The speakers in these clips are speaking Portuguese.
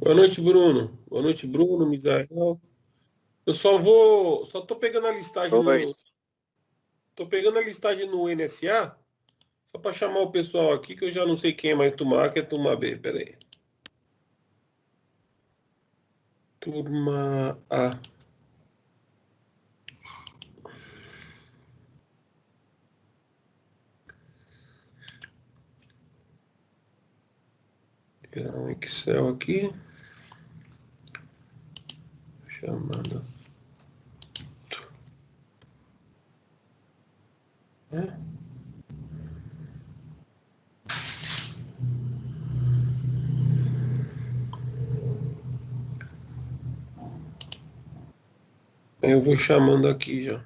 Boa noite, Bruno. Boa noite, Bruno, Misael. Só tô pegando a listagem Oi. no NSA, só para chamar o pessoal aqui, que eu já não sei quem é mais turma A, que é turma B. Pera aí. Turma A. Criar um Excel aqui. Chamando. É. Aí eu vou chamando aqui já.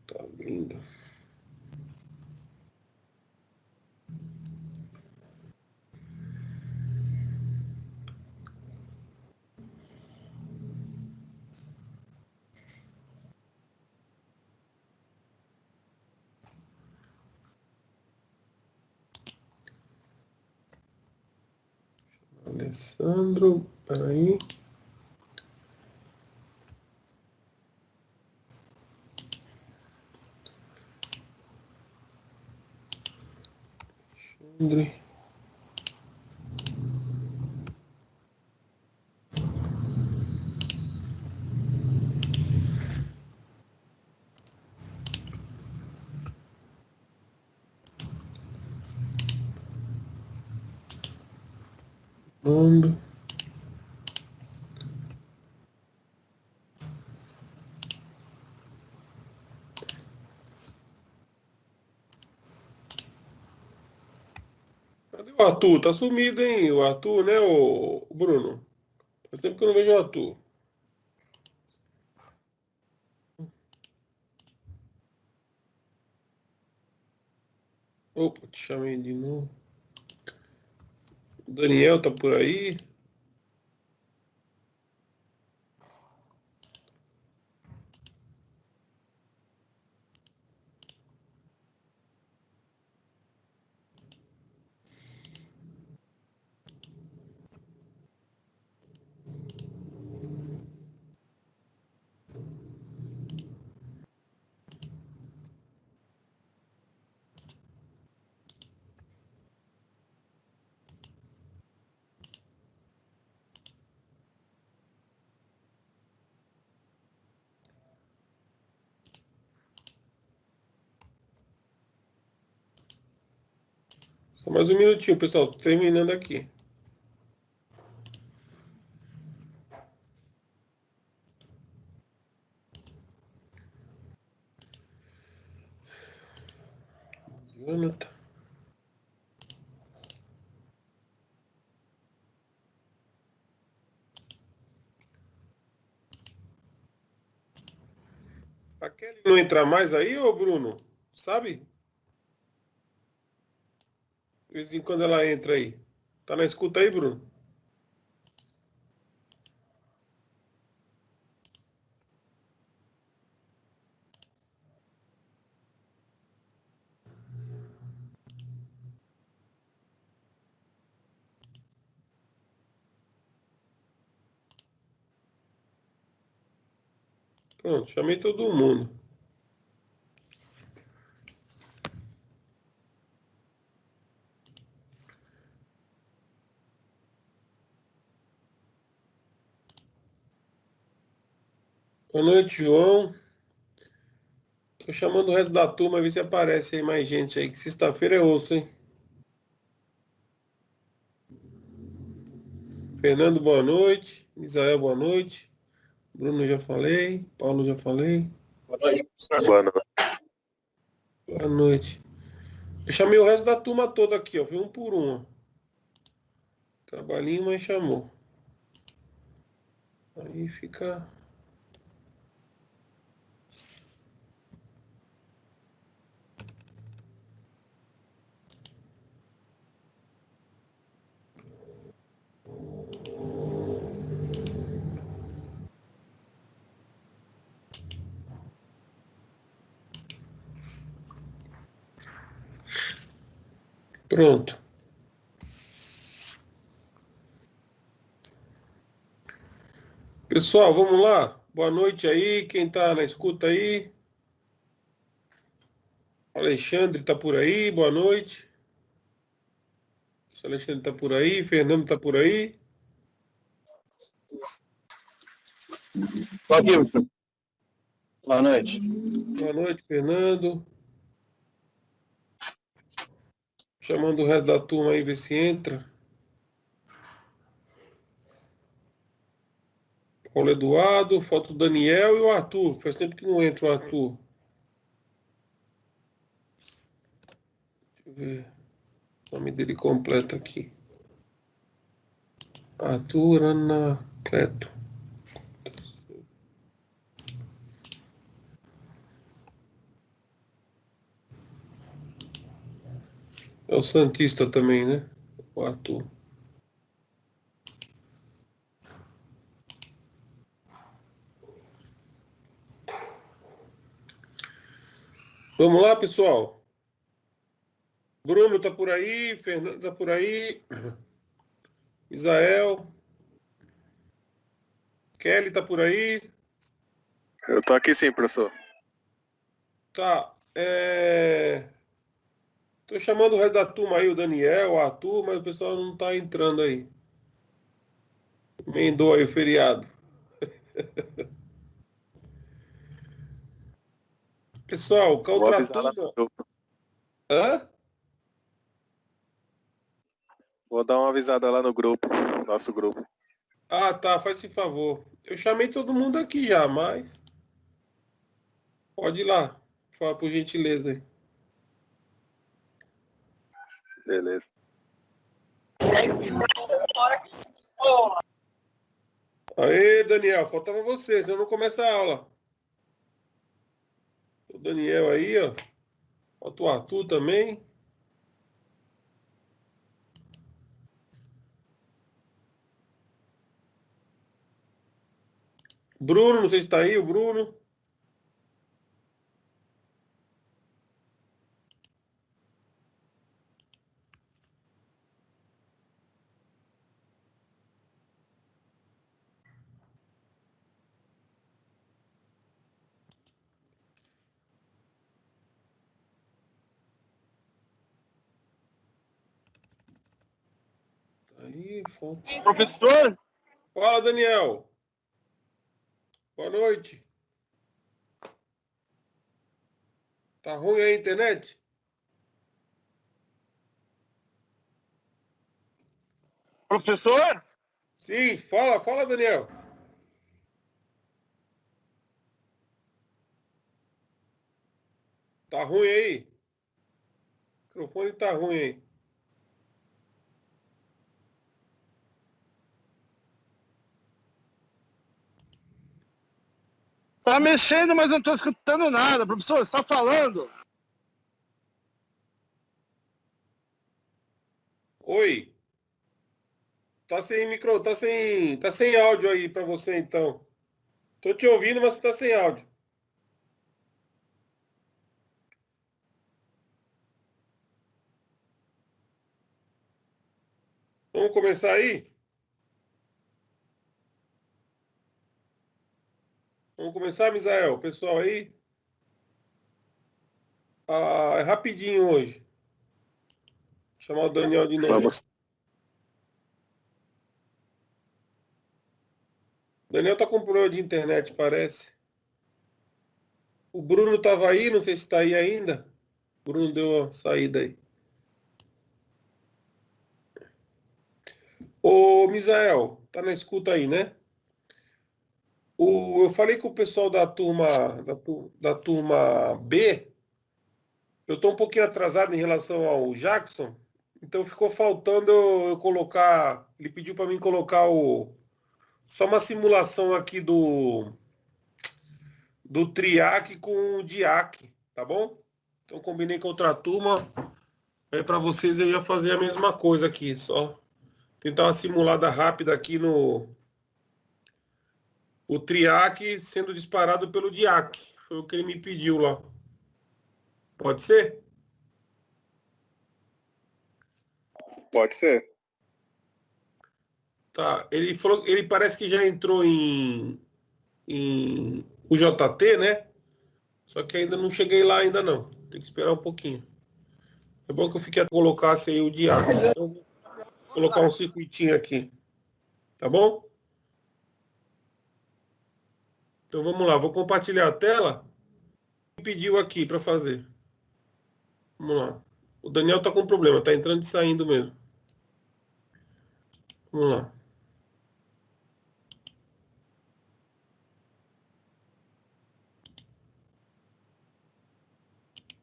Tá abrindo. Alessandro, peraí. Alexandre. Mando. Cadê o Arthur? Tá sumido, hein? O Arthur, né, o Bruno? Faz tempo que eu não vejo o Arthur. Opa, te chamei de novo. O Daniel tá por aí. Só mais um minutinho, pessoal. Tô terminando aqui. Jonathan. A Kelly não entra mais aí, ô Bruno? Sabe? De vez em quando ela entra aí. Tá na escuta aí, Bruno? Pronto, chamei todo mundo. Boa noite, João. Tô chamando o resto da turma, ver se aparece aí mais gente aí, que sexta-feira é osso, hein? Fernando, boa noite. Misael, boa noite. Bruno, já falei. Paulo, já falei. Boa noite. Boa noite. Eu chamei o resto da turma toda aqui, ó. Fui um por um, ó. Trabalhinho, mas chamou. Aí fica. Pronto. Pessoal, vamos lá? Boa noite aí, quem está na escuta aí? Alexandre está por aí, boa noite. O Alexandre está por aí, Fernando está por aí. Boa noite. Boa noite, Fernando. Chamando o resto da turma aí, ver se entra. Paulo Eduardo, falta o Daniel e o Arthur. Faz tempo que não entra o Arthur. Deixa eu ver o nome dele completo aqui. Arthur Anacleto. É o Santista também, né? O Arthur. Vamos lá, pessoal. Bruno tá por aí, Fernando tá por aí, Isael, Kelly tá por aí. Eu tô aqui sim, professor. Tá. Tô chamando o resto da turma aí, o Daniel, o Arthur, mas o pessoal não tá entrando aí. Emendou aí o feriado. Pessoal, Vou contra a avisar lá no turma. grupo. Hã? Vou dar uma avisada lá no grupo, nosso grupo. Ah, tá, faz esse favor. Eu chamei todo mundo aqui já, mas pode ir lá. Fala por gentileza aí. Beleza. Aê, Daniel, faltava você, senão não começa a aula. O Daniel aí, ó. Falta o Arthur também. Bruno, não sei se tá aí, o Bruno. Aí, falta. Professor, Fala, Daniel. Boa noite. Tá ruim aí a internet? professor, Sim, fala, Daniel. Tá ruim aí? O microfone tá ruim aí. tá mexendo, mas não tô escutando nada. Professor, você tá falando? Oi. Tá sem áudio aí pra você então. Tô te ouvindo, mas você tá sem áudio. Vamos começar aí? Vamos começar, Misael? Pessoal aí? Ah, é rapidinho hoje. Vou chamar o Daniel de novo. Vamos. O Daniel tá com problema de internet, parece. O Bruno tava aí, não sei se tá aí ainda. O Bruno deu uma saída aí. Ô, Misael, tá na escuta aí, né? Eu falei com o pessoal da turma B. Eu tô um pouquinho atrasado em relação ao Jackson. Então ficou faltando eu colocar. Ele pediu para mim colocar só uma simulação aqui do TRIAC com o DIAC, tá bom? Então combinei com outra turma. Aí para vocês eu ia fazer a mesma coisa aqui, só tentar uma simulada rápida aqui no o TRIAC sendo disparado pelo DIAC. Foi o que ele me pediu lá. Pode ser? Pode ser. Tá, ele falou, ele parece que já entrou em UJT, né? Só que ainda não cheguei lá ainda não. Tem que esperar um pouquinho. É bom que eu fiquei colocasse aí o diálogo. Então, eu vou colocar um circuitinho aqui. Tá bom? Então vamos lá, vou compartilhar a tela. Pediu aqui para fazer. Vamos lá. O Daniel tá com problema, tá entrando e saindo mesmo. Vamos lá.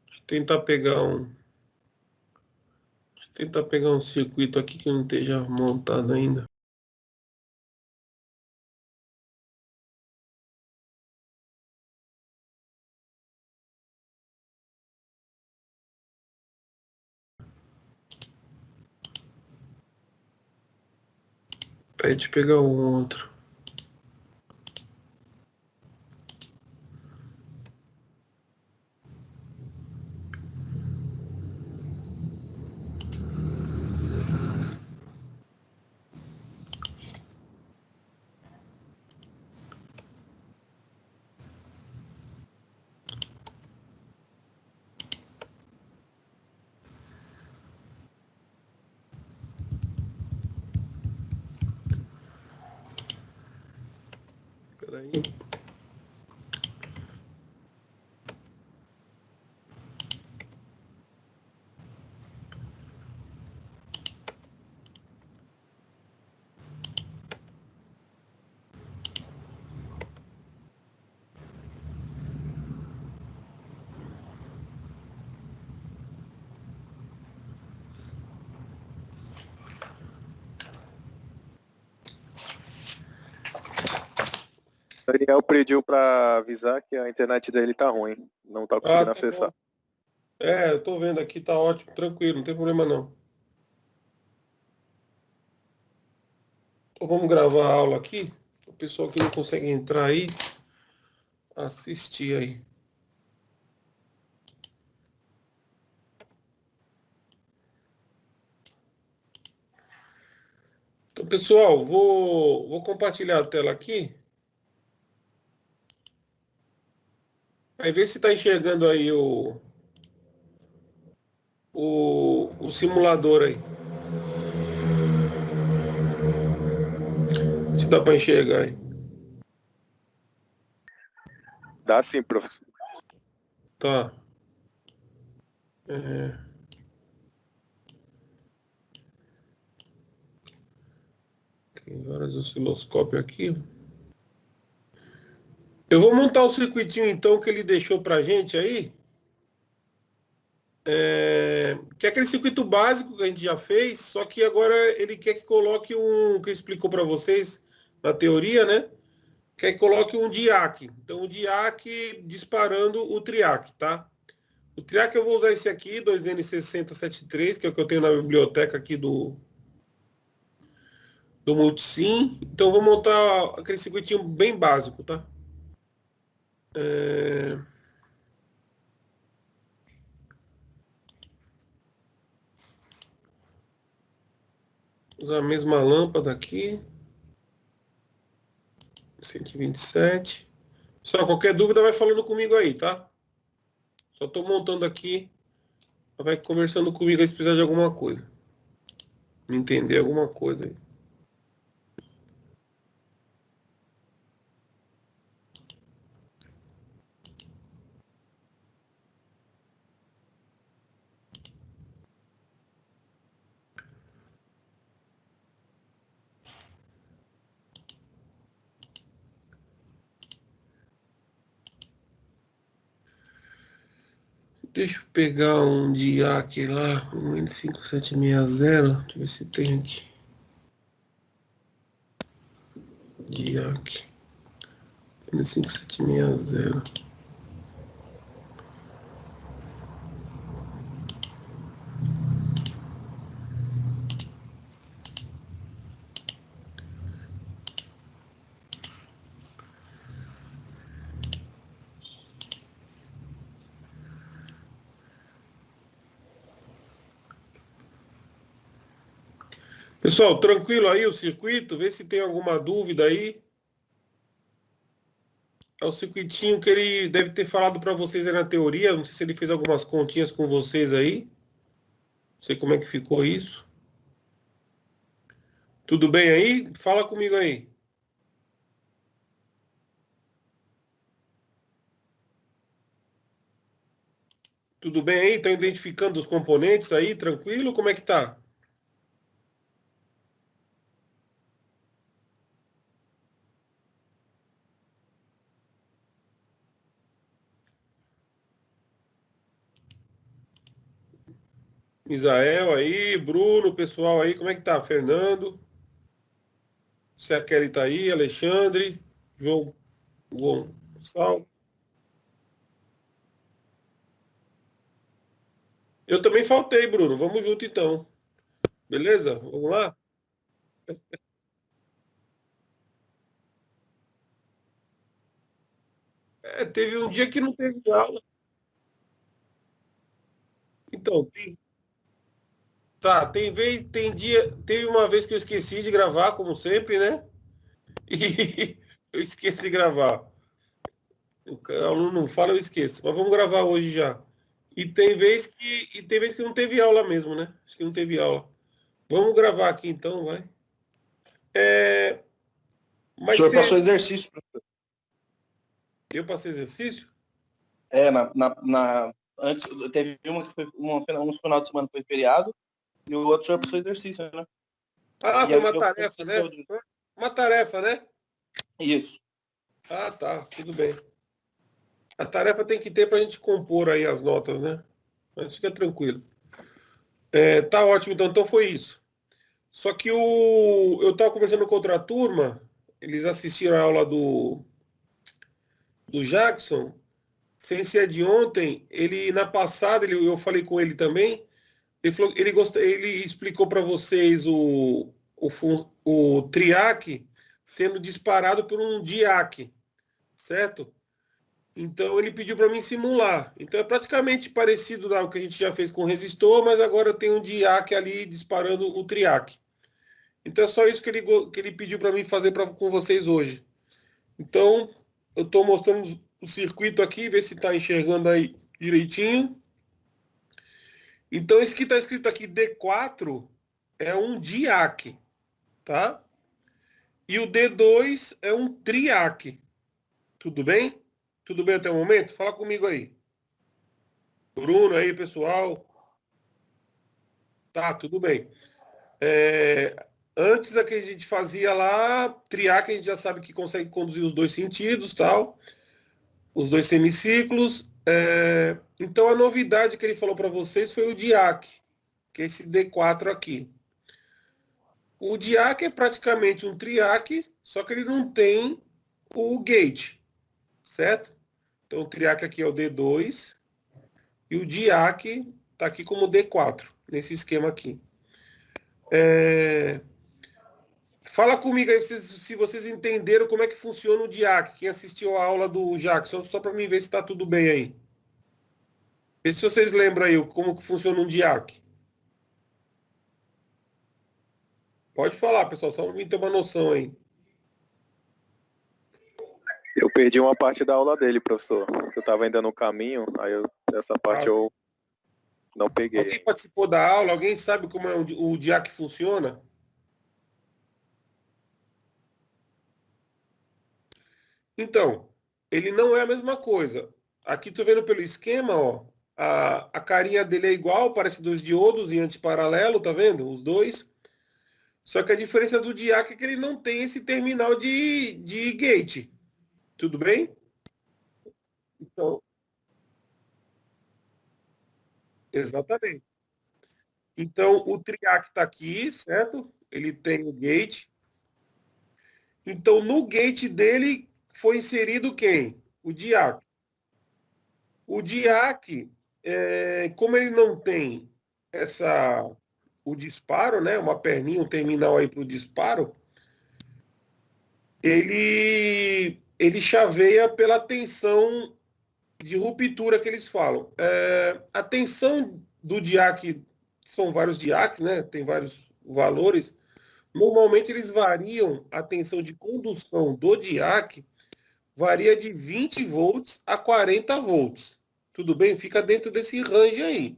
Deixa eu tentar pegar um circuito aqui que não esteja montado ainda. Aí deixa eu pegar um outro. Espera aí. Daniel pediu para avisar que a internet dele tá ruim. Não tá conseguindo Tá acessar. bom. É, eu tô vendo aqui, tá ótimo, tranquilo, não tem problema não. Então vamos gravar a aula aqui. O pessoal que não consegue entrar aí, assistir aí. Então, pessoal, vou compartilhar a tela aqui. Aí vê se está enxergando aí o simulador aí. Se dá para enxergar aí. Dá sim, professor. Tá. É, tem vários osciloscópios aqui. Eu vou montar o circuitinho então que ele deixou pra gente aí. Que é aquele circuito básico que a gente já fez, só que agora ele quer que coloque um que explicou para vocês na teoria, né? Quer que coloque um DIAC. Então o DIAC disparando o TRIAC, tá? O TRIAC eu vou usar esse aqui, 2N6073, que é o que eu tenho na biblioteca aqui do Multisim. Então eu vou montar aquele circuitinho bem básico, tá? É... Usar a mesma lâmpada aqui. 127. Só qualquer dúvida vai falando comigo aí, tá? Só estou montando aqui. Vai conversando comigo aí se precisar de alguma coisa. Me entender alguma coisa aí. Deixa eu pegar um DIAC lá, um N5760. Deixa eu ver se tem aqui. DIAC N5760. Pessoal, tranquilo aí o circuito? Vê se tem alguma dúvida aí. É o circuitinho que ele deve ter falado para vocês aí na teoria. Não sei se ele fez algumas continhas com vocês aí. Não sei como é que ficou isso. Tudo bem aí? Fala comigo aí. Tudo bem aí? Estão identificando os componentes aí? Tranquilo? Como é que tá? Misael aí, Bruno, pessoal aí, como é que tá? Fernando, se a Kelly tá aí, Alexandre, João Gonçalves. Eu também faltei, Bruno. Vamos junto então. Beleza? Vamos lá? É, teve um dia que não teve aula. Então, tá, tem vez, tem dia, teve uma vez que eu esqueci de gravar, como sempre, né? E eu esqueci de gravar. O aluno não fala, eu esqueço. Mas vamos gravar hoje já. E tem vez que não teve aula mesmo, né? Acho que não teve aula. Vamos gravar aqui então, vai. É, O mas senhor passou exercício. eu passei exercício? Antes, teve uma que foi um final de semana que foi feriado e o outro o senhor passou exercício, né? Ah, E foi aí uma tarefa, né? Foi uma tarefa, né? Isso. Ah, tá, tudo bem. A tarefa tem que ter para a gente compor aí as notas, né? Mas fica tranquilo. Tá ótimo, então foi isso. Só que eu estava conversando com outra turma, eles assistiram a aula do Jackson, sem ser de ontem, ele na passada, eu falei com ele também, ele falou, ele explicou para vocês o triac sendo disparado por um diac, certo? Então ele pediu para mim simular. Então é praticamente parecido ao que a gente já fez com o resistor, mas agora tem um diac ali disparando o triac. Então é só isso que ele pediu para mim fazer com vocês hoje. Então eu estou mostrando o circuito aqui, ver se está enxergando aí direitinho. Então esse que está escrito aqui D4 é um diac, tá? E o D2 é um triac. Tudo bem? Tudo bem até o momento? Fala comigo aí. Bruno aí, pessoal. Tá, tudo bem. Antes a que a gente fazia lá, triac, a gente já sabe que consegue conduzir os dois sentidos, tal, os dois semiciclos. Então a novidade que ele falou para vocês foi o diac, que é esse D4 aqui. O diac é praticamente um triac, só que ele não tem o gate, certo? Então o triac aqui é o D2 e o diac está aqui como D4, nesse esquema aqui. Fala comigo aí se vocês entenderam como é que funciona o diac. Quem assistiu a aula do Jackson, só para mim ver se está tudo bem aí. Vê se vocês lembram aí como que funciona um diac. Pode falar, pessoal, só para mim ter uma noção aí. Eu perdi uma parte da aula dele, professor. Eu estava ainda no caminho, essa parte eu não peguei. Alguém participou da aula? Alguém sabe como é o diac funciona? Então, ele não é a mesma coisa. Aqui tô vendo pelo esquema, ó, a carinha dele é igual, parece dois diodos em antiparalelo, tá vendo? Os dois. Só que a diferença do diac é que ele não tem esse terminal de gate. Tudo bem? Então, exatamente. Então, o triac está aqui, certo? Ele tem o gate. Então, no gate dele foi inserido quem? O diac. O diac, como ele não tem o disparo, né? Uma perninha, um terminal aí para o disparo, ele chaveia pela tensão de ruptura que eles falam. A tensão do diac, são vários diacs, né? Tem vários valores, Normalmente eles variam, a tensão de condução do DIAC varia de 20 volts a 40 volts. Tudo bem? Fica dentro desse range aí.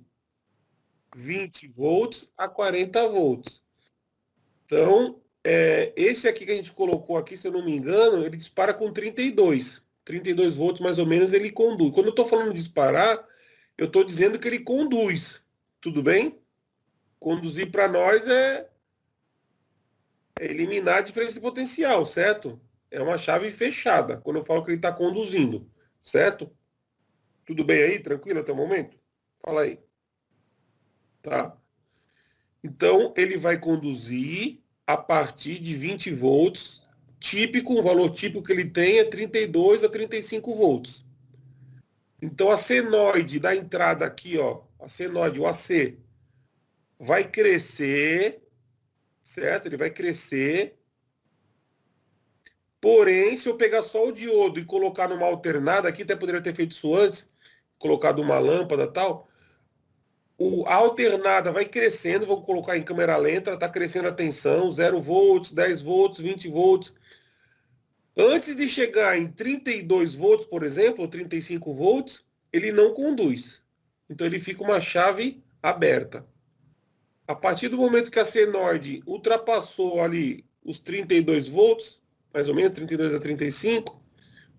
20 volts a 40 volts. Então, esse aqui que a gente colocou aqui, se eu não me engano, ele dispara com 32. 32 volts mais ou menos ele conduz. Quando eu estou falando de disparar, eu estou dizendo que ele conduz. Tudo bem? Conduzir para nós é eliminar a diferença de potencial, certo? É uma chave fechada, quando eu falo que ele está conduzindo, certo? Tudo bem aí? Tranquilo até o momento? Fala aí. Tá. Então, ele vai conduzir a partir de 20 volts. Típico, o valor típico que ele tem é 32 a 35 volts. Então, a senoide da entrada aqui, ó, a senoide, o AC, vai crescer, certo? Ele vai crescer. Porém, se eu pegar só o diodo e colocar numa alternada, aqui até poderia ter feito isso antes, colocado uma lâmpada e tal, a alternada vai crescendo, vou colocar em câmera lenta, está crescendo a tensão, 0 volts, 10 volts, 20 volts. Antes de chegar em 32 volts, por exemplo, ou 35 volts, ele não conduz. Então ele fica uma chave aberta. A partir do momento que a senoide ultrapassou ali os 32 volts, mais ou menos 32 a 35,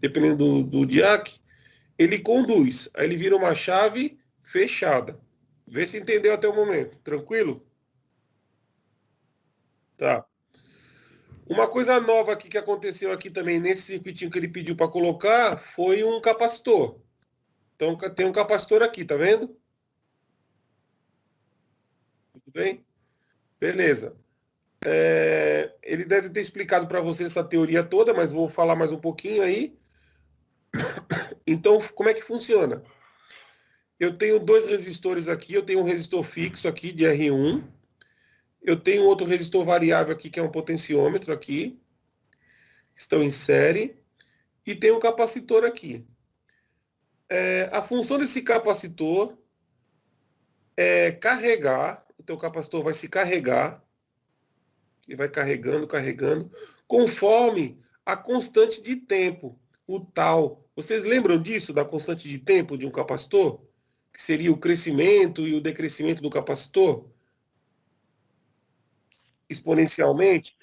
dependendo do DIAC, ele conduz. Aí ele vira uma chave fechada. Vê se entendeu até o momento. Tranquilo? Tá. Uma coisa nova aqui que aconteceu aqui também nesse circuitinho que ele pediu para colocar foi um capacitor. Então tem um capacitor aqui, tá vendo? Tudo bem? Beleza. Ele deve ter explicado para você essa teoria toda, mas vou falar mais um pouquinho aí. Então, como é que funciona? Eu tenho dois resistores aqui, eu tenho um resistor fixo aqui de R1, eu tenho outro resistor variável aqui que é um potenciômetro aqui, estão em série, e tem um capacitor aqui. A função desse capacitor é carregar, então o capacitor vai se carregar, ele vai carregando, conforme a constante de tempo, o tal. Vocês lembram disso, da constante de tempo de um capacitor? Que seria o crescimento e o decrescimento do capacitor? Exponencialmente?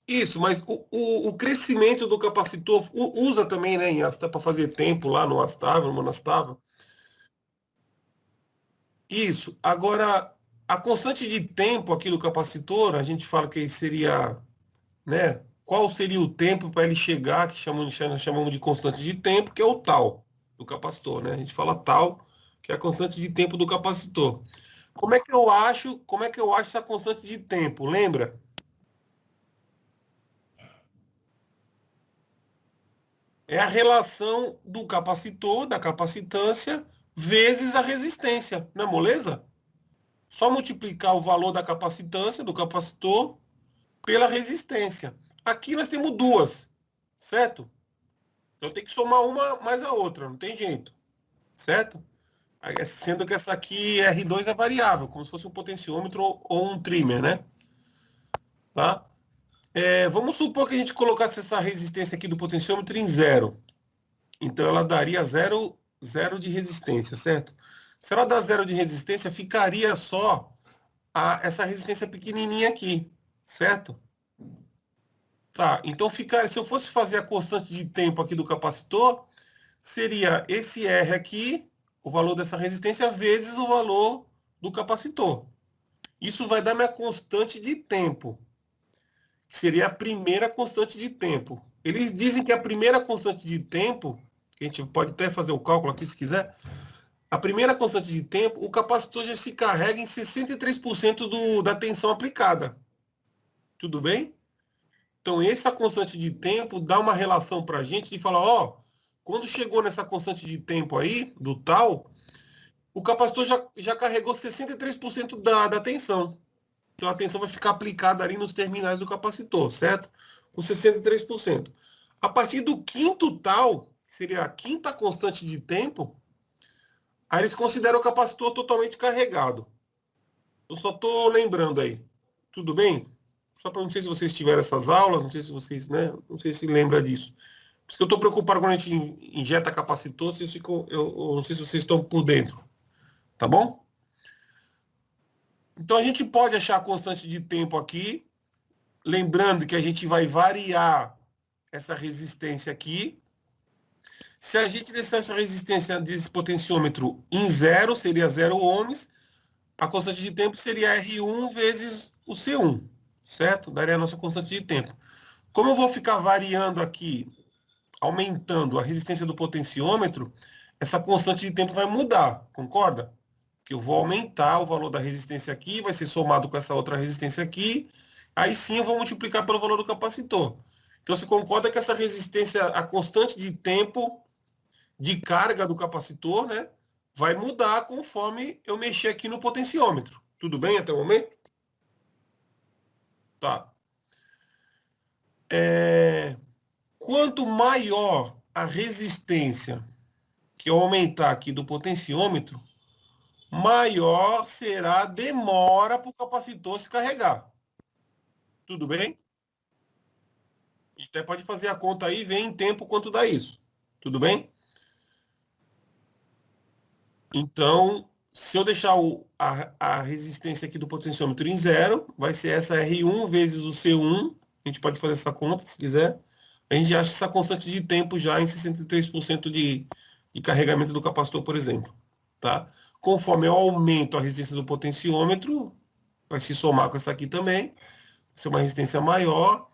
Isso, mas o crescimento do capacitor usa também, né, para fazer tempo lá no Astava, no Monastava. Isso. Agora, a constante de tempo aqui do capacitor, a gente fala que seria, né, qual seria o tempo para ele chegar, que chamamos de constante de tempo, que é o tal do capacitor, né? A gente fala tal, que é a constante de tempo do capacitor. Como é que eu acho essa constante de tempo? Lembra? É a relação do capacitor, da capacitância, vezes a resistência, não é moleza? Só multiplicar o valor da capacitância, do capacitor, pela resistência. Aqui nós temos duas, certo? Então tem que somar uma mais a outra, não tem jeito, certo? Sendo que essa aqui, R2, é variável, como se fosse um potenciômetro ou um trimmer, né? Tá? Vamos supor que a gente colocasse essa resistência aqui do potenciômetro em 0. Então ela daria 0 de resistência, certo? Se ela dá 0 de resistência, ficaria só essa resistência pequenininha aqui, certo? Tá, então se eu fosse fazer a constante de tempo aqui do capacitor, seria esse R aqui, o valor dessa resistência, vezes o valor do capacitor. Isso vai dar minha constante de tempo, que seria a primeira constante de tempo. Eles dizem que a primeira constante de tempo, que a gente pode até fazer o cálculo aqui se quiser, a primeira constante de tempo, o capacitor já se carrega em 63% da tensão aplicada. Tudo bem? Então, essa constante de tempo dá uma relação para a gente de falar, ó, quando chegou nessa constante de tempo aí, do tal, o capacitor já carregou 63% da tensão. Então, a tensão vai ficar aplicada ali nos terminais do capacitor, certo? Com 63%. A partir do quinto tal, que seria a quinta constante de tempo, aí eles consideram o capacitor totalmente carregado. Eu só estou lembrando aí, Tudo bem? Só para não sei se vocês tiveram essas aulas, não sei se vocês, né? Não sei se lembra disso. Por isso que eu estou preocupado quando a gente injeta capacitor, eu não sei se vocês estão por dentro. Tá bom? Então a gente pode achar a constante de tempo aqui, lembrando que a gente vai variar essa resistência aqui. Se a gente deixar essa resistência desse potenciômetro em zero, seria 0 ohms, a constante de tempo seria R1 vezes o C1, certo? Daria a nossa constante de tempo. Como eu vou ficar variando aqui, aumentando a resistência do potenciômetro, essa constante de tempo vai mudar, concorda? Que eu vou aumentar o valor da resistência aqui, vai ser somado com essa outra resistência aqui, aí sim eu vou multiplicar pelo valor do capacitor. Então você concorda que essa resistência, a constante de tempo de carga do capacitor, né, vai mudar conforme eu mexer aqui no potenciômetro. Tudo bem até o momento? Tá. Quanto maior a resistência que eu aumentar aqui do potenciômetro, maior será a demora para o capacitor se carregar. Tudo bem? A gente até pode fazer a conta aí e ver em tempo quanto dá isso. Tudo bem? Então, se eu deixar a resistência aqui do potenciômetro em zero, vai ser essa R1 vezes o C1. A gente pode fazer essa conta, se quiser. A gente acha essa constante de tempo já em 63% de carregamento do capacitor, por exemplo. Tá? Conforme eu aumento a resistência do potenciômetro, vai se somar com essa aqui também. Vai ser uma resistência maior.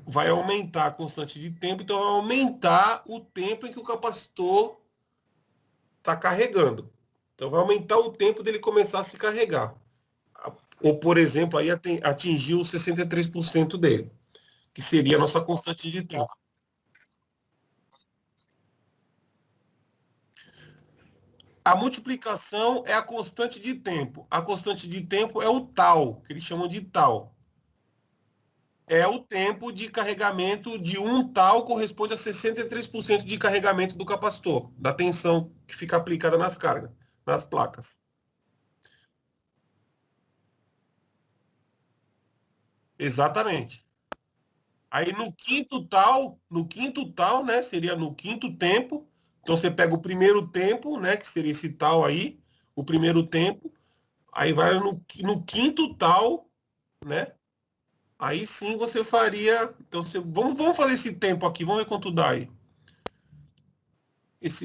Vai aumentar a constante de tempo, então vai aumentar o tempo em que o capacitor está carregando. Então vai aumentar o tempo dele começar a se carregar. Ou, por exemplo, aí atingir os 63% dele, que seria a nossa constante de tempo. A multiplicação é a constante de tempo. A constante de tempo é o tal, que eles chamam de tal. É o tempo de carregamento de um tal corresponde a 63% de carregamento do capacitor, da tensão que fica aplicada nas cargas, nas placas. Exatamente. Aí no quinto tal, né, seria no quinto tempo. Então você pega o primeiro tempo, né, que seria esse tal aí, o primeiro tempo, aí vai no quinto tal, né? Aí sim você faria. Então vamos fazer esse tempo aqui, vamos ver quanto dá aí.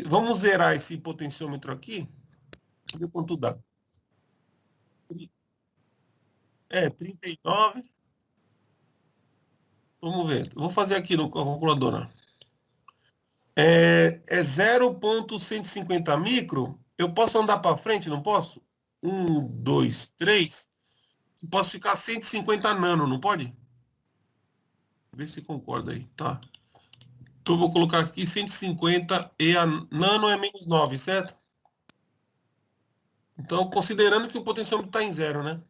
Vamos zerar esse potenciômetro aqui, ver quanto dá. 39. Vamos ver. Vou fazer aqui no calculadora. É 0,150 micro. Eu posso andar para frente, não posso? 1, 2, 3. Posso ficar 150 nano, não pode? Vê se concorda aí, tá? Então eu vou colocar aqui 150 e a nano é menos 9, certo? Então, considerando que o potenciômetro está em zero, né?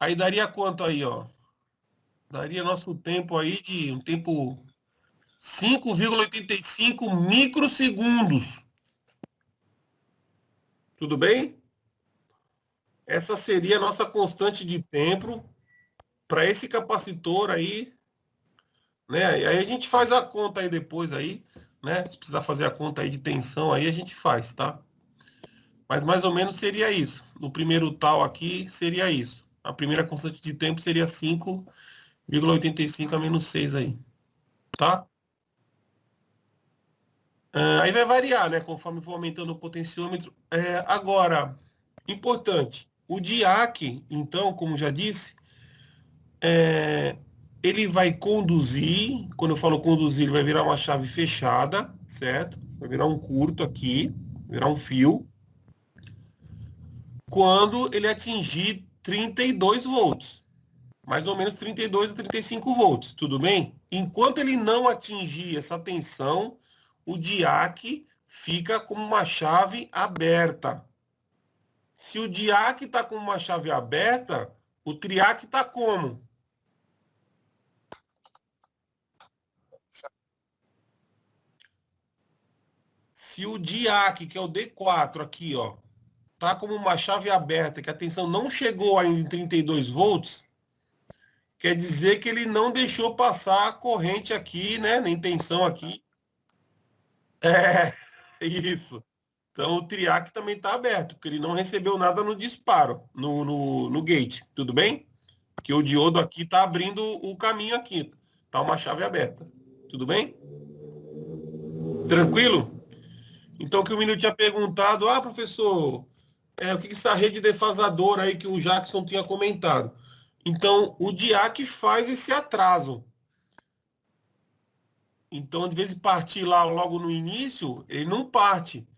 Aí daria quanto aí, ó? Daria nosso tempo aí de um tempo 5,85 microsegundos. Tudo bem? Essa seria a nossa constante de tempo para esse capacitor aí, né? E aí a gente faz a conta aí depois aí, né? Se precisar fazer a conta aí de tensão aí, a gente faz, tá? Mas mais ou menos seria isso. No primeiro tal aqui, seria isso. A primeira constante de tempo seria 5,85 a menos 6 aí, tá? Aí vai variar, né? Conforme for aumentando o potenciômetro. Agora, importante, o DIAC, então, como já disse, ele vai conduzir, quando eu falo conduzir, ele vai virar uma chave fechada, certo? Vai virar um curto aqui, virar um fio, quando ele atingir 32 volts. Mais ou menos 32 a 35 volts, tudo bem? Enquanto ele não atingir essa tensão, o DIAC fica como uma chave aberta. Se o DIAC está com uma chave aberta, o TRIAC está como? Se o DIAC, que é o D4 aqui, ó, tá como uma chave aberta, que a tensão não chegou ainda em 32 volts, quer dizer que ele não deixou passar a corrente aqui, né? Nem tensão aqui. É, isso. Então o triac também está aberto, porque ele não recebeu nada no disparo, no gate, tudo bem? Porque o diodo aqui está abrindo o caminho aqui. Tá uma chave aberta. Tudo bem? Tranquilo? Então, o que o menino tinha perguntado, professor, o que é essa rede defasadora aí que o Jackson tinha comentado? Então, o DIAC faz esse atraso. Então, de vez em partir lá logo no início, ele não parte.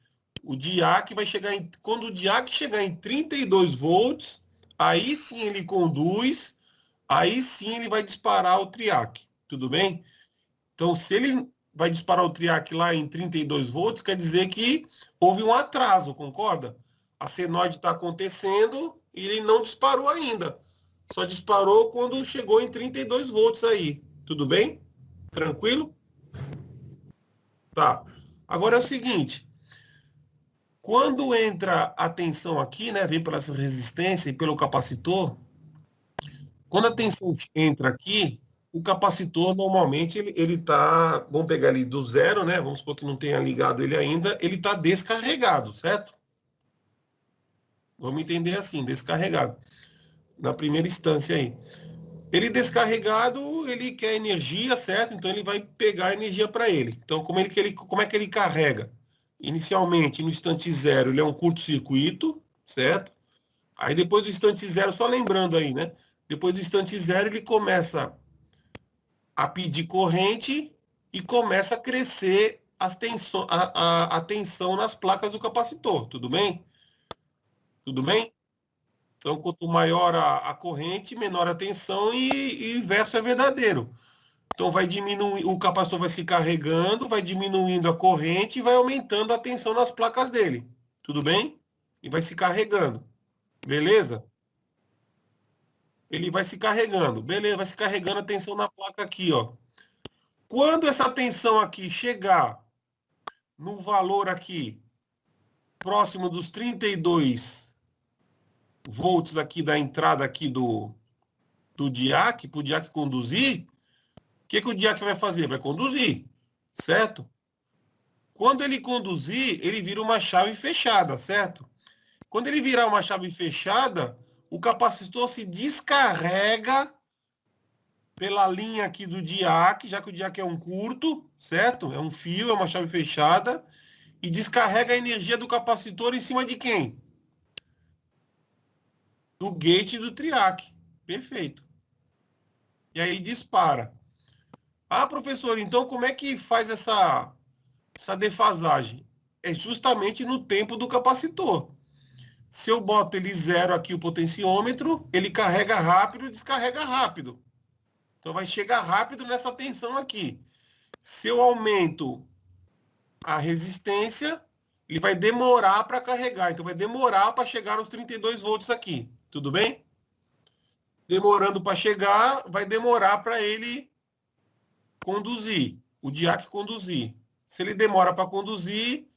O DIAC vai chegar em... Quando o DIAC chegar em 32 volts, aí sim ele conduz, aí sim ele vai disparar o triac. Tudo bem? Então, se ele vai disparar o triac lá em 32 volts, quer dizer que houve um atraso, concorda? A senoide está acontecendo e ele não disparou ainda. Só disparou quando chegou em 32 volts aí. Tudo bem? Tranquilo? Tá. Agora é o seguinte. Quando entra a tensão aqui, né, vem pela resistência e pelo capacitor, quando a tensão entra aqui, o capacitor normalmente ele tá, vamos pegar ali do zero, né? Vamos supor que não tenha ligado ele ainda, ele está descarregado, certo? Vamos entender assim, descarregado. Na primeira instância aí. Ele descarregado, ele quer energia, certo? Então ele vai pegar a energia para ele. Então como é que ele carrega? Inicialmente, no instante zero, ele é um curto-circuito, certo? Aí depois do instante zero, só lembrando aí, né? Depois do instante zero, ele começa a pedir corrente e começa a crescer a tensão nas placas do capacitor. Tudo bem? Tudo bem? Então, quanto maior a corrente, menor a tensão e o inverso é verdadeiro. Então, vai diminuir, o capacitor vai se carregando, vai diminuindo a corrente e vai aumentando a tensão nas placas dele. Tudo bem? E vai se carregando. Beleza? Ele vai se carregando. Beleza, vai se carregando a tensão na placa aqui, ó. Quando essa tensão aqui chegar no valor aqui, próximo dos 32 volts aqui da entrada aqui do DIAC, para o DIAC conduzir, o que o DIAC vai fazer? Vai conduzir, certo? Quando ele conduzir, ele vira uma chave fechada, certo? Quando ele virar uma chave fechada, o capacitor se descarrega pela linha aqui do DIAC, já que o DIAC é um curto, certo? É um fio, é uma chave fechada, e descarrega a energia do capacitor em cima de quem? Do gate do triac. Perfeito. E aí dispara. Professor, então como é que faz essa defasagem? É justamente no tempo do capacitor. Se eu boto ele zero aqui o potenciômetro, ele carrega rápido e descarrega rápido. Então vai chegar rápido nessa tensão aqui. Se eu aumento a resistência, ele vai demorar para carregar. Então vai demorar para chegar aos 32 volts aqui. Tudo bem? Demorando para chegar, vai demorar para ele conduzir, o DIAC conduzir. Se ele demora para conduzir,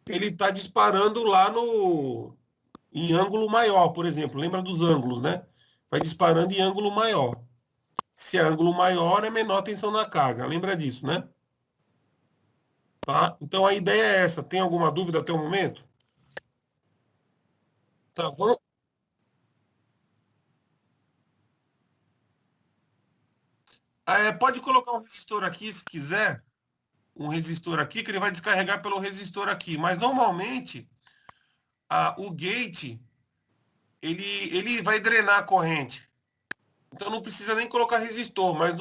ele está disparando lá em ângulo maior, por exemplo. Lembra dos ângulos, né? Vai disparando em ângulo maior. Se é ângulo maior, é menor tensão na carga. Lembra disso, né? Tá? Então a ideia é essa. Tem alguma dúvida até o momento? Tá, vamos... pode colocar um resistor aqui, se quiser. Um resistor aqui, que ele vai descarregar pelo resistor aqui. Mas, normalmente, o gate, ele vai drenar a corrente. Então, não precisa nem colocar resistor. Mas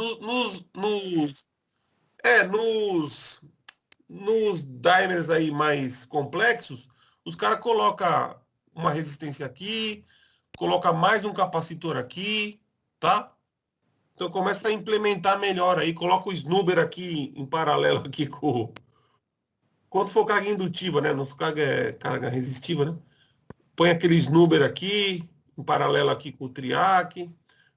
nos dimers aí mais complexos, os caras colocam uma resistência aqui, coloca mais um capacitor aqui, tá? Então começa a implementar melhor aí, coloca o snubber aqui em paralelo aqui com... Quando for carga indutiva, né? Não for carga resistiva, né? Põe aquele snubber aqui, em paralelo aqui com o triac,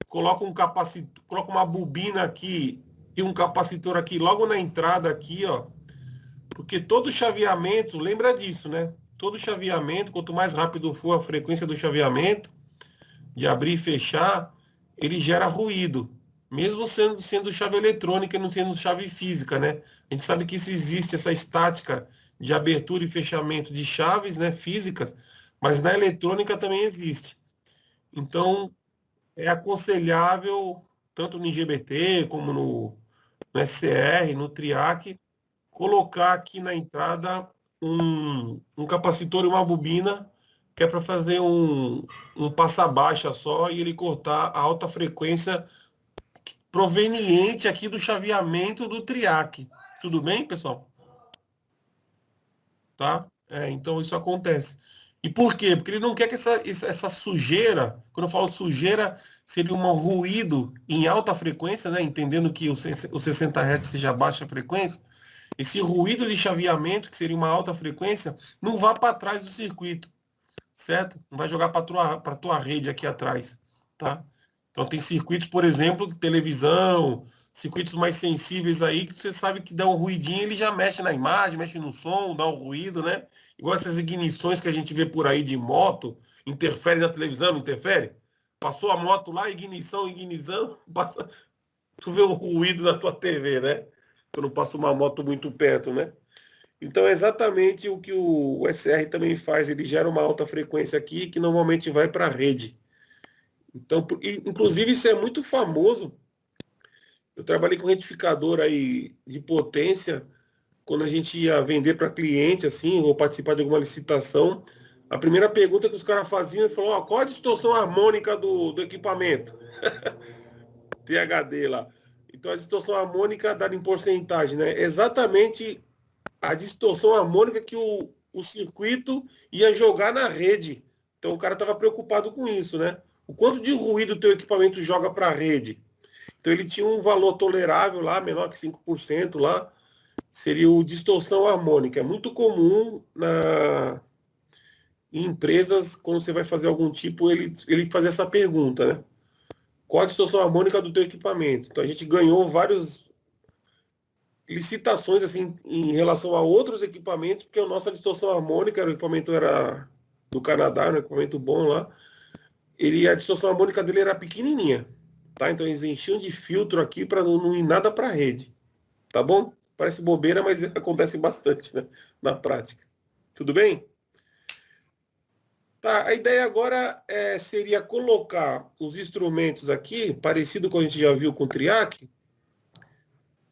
coloca um capacitor, coloca uma bobina aqui e um capacitor aqui logo na entrada aqui, ó. Porque todo chaveamento, lembra disso, né? todo chaveamento, quanto mais rápido for a frequência do chaveamento, de abrir e fechar, ele gera ruído. Mesmo sendo chave eletrônica e não sendo chave física, né? A gente sabe que isso existe, essa estática de abertura e fechamento de chaves, né, físicas, mas na eletrônica também existe. Então, é aconselhável, tanto no IGBT como no SCR, no TRIAC, colocar aqui na entrada um capacitor e uma bobina, que é para fazer um passa-baixa só e ele cortar a alta frequência proveniente aqui do chaveamento do TRIAC. Tudo bem, pessoal? Tá? Então isso acontece. E por quê? Porque ele não quer que essa sujeira, quando eu falo sujeira, seria um ruído em alta frequência, né? Entendendo que o 60 Hz seja baixa frequência, esse ruído de chaveamento, que seria uma alta frequência, não vá para trás do circuito, certo? Não vai jogar para tua rede aqui atrás, tá? Então tem circuitos, por exemplo, televisão, circuitos mais sensíveis aí, que você sabe que dá um ruidinho, ele já mexe na imagem, mexe no som, dá um ruído, né? Igual essas ignições que a gente vê por aí de moto, interfere na televisão, não interfere? Passou a moto lá, ignição, passa, tu vê um ruído na tua TV, né? Quando passa uma moto muito perto, né? Então é exatamente o que o SR também faz, ele gera uma alta frequência aqui que normalmente vai para a rede. Então, inclusive isso é muito famoso. Eu trabalhei com retificador aí de potência, quando a gente ia vender para cliente, assim, ou participar de alguma licitação, a primeira pergunta que os caras faziam, falou, ó, qual a distorção harmônica do equipamento? THD lá. Então a distorção harmônica dada em porcentagem, né? Exatamente a distorção harmônica que o circuito ia jogar na rede. Então o cara estava preocupado com isso, né? O quanto de ruído o teu equipamento joga para a rede. Então ele tinha um valor tolerável lá, menor que 5% lá, seria o distorção harmônica. É muito comum em empresas, quando você vai fazer algum tipo, ele fazer essa pergunta, né? Qual a distorção harmônica do teu equipamento? Então a gente ganhou várias licitações assim em relação a outros equipamentos, porque a nossa distorção harmônica, o equipamento era do Canadá, um equipamento bom lá, a distorção harmônica dele era pequenininha, tá? Então eles enchiam de filtro aqui para não ir nada para a rede, tá bom? Parece bobeira, mas acontece bastante, né, na prática. Tudo bem? Tá, a ideia agora seria colocar os instrumentos aqui, parecido com a gente já viu com o TRIAC,